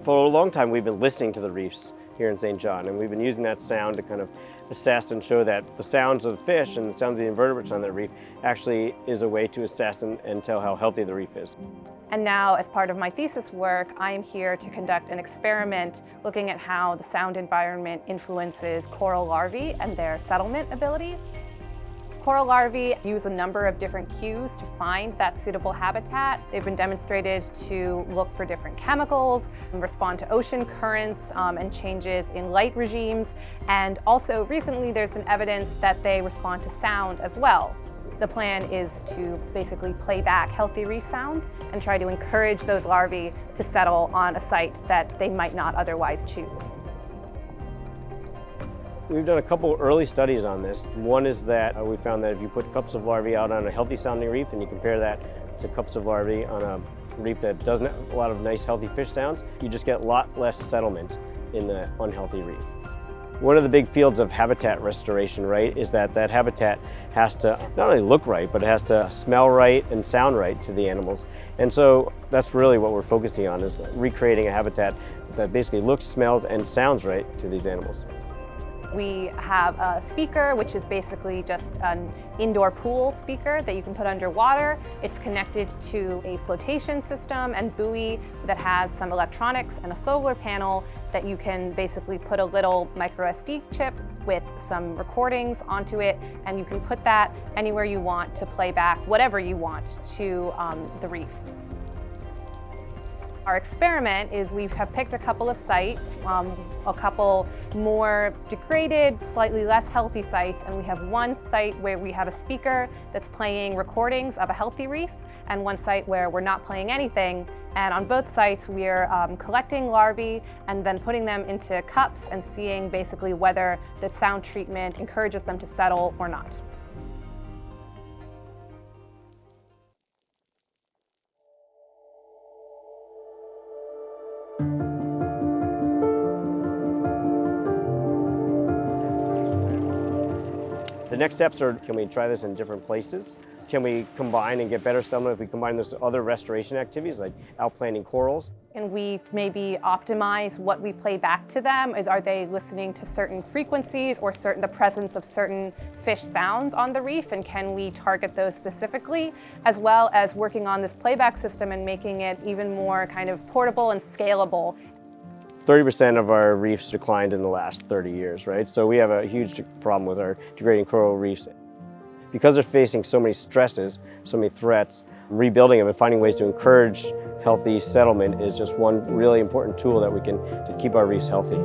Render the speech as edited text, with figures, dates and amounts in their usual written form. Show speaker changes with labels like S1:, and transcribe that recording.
S1: For a long time, we've been listening to the reefs here in St. John, and we've been using that sound to kind of assess and show that the sounds of the fish and the sounds of the invertebrates on that reef actually is a way to assess and tell how healthy the reef is.
S2: And now, as part of my thesis work, I am here to conduct an experiment looking at how the sound environment influences coral larvae and their settlement abilities. Coral larvae use a number of different cues to find that suitable habitat. They've been demonstrated to look for different chemicals, respond to ocean currents and changes in light regimes, and also recently there's been evidence that they respond to sound as well. The plan is to basically play back healthy reef sounds and try to encourage those larvae to settle on a site that they might not otherwise choose.
S1: We've done a couple early studies on this. One is that we found that if you put cups of larvae out on a healthy sounding reef and you compare that to cups of larvae on a reef that doesn't have a lot of nice healthy fish sounds, you just get a lot less settlement in the unhealthy reef. One of the big fields of habitat restoration, right, is that that habitat has to not only look right, but it has to smell right and sound right to the animals. And so that's really what we're focusing on, is recreating a habitat that basically looks, smells, and sounds right to these animals.
S2: We have a speaker, which is basically just an indoor pool speaker that you can put underwater. It's connected to a flotation system and buoy that has some electronics and a solar panel that you can basically put a little micro SD chip with some recordings onto it, and you can put that anywhere you want to play back whatever you want to the reef. Our experiment is we have picked a couple of sites, a couple more degraded, slightly less healthy sites, and we have one site where we have a speaker that's playing recordings of a healthy reef, and one site where we're not playing anything. And on both sites, we're collecting larvae and then putting them into cups and seeing basically whether the sound treatment encourages them to settle or not.
S1: The next steps are, can we try this in different places? Can we combine and get better settlement if we combine this with other restoration activities like outplanting corals?
S2: Can we maybe optimize what we play back to them? Are they listening to certain frequencies or the presence of certain fish sounds on the reef, and can we target those specifically? As well as working on this playback system and making it even more kind of portable and scalable.
S1: 30% of our reefs declined in the last 30 years, right? So we have a huge problem with our degrading coral reefs. Because they're facing so many stresses, so many threats, rebuilding them and finding ways to encourage healthy settlement is just one really important tool that we can to keep our reefs healthy.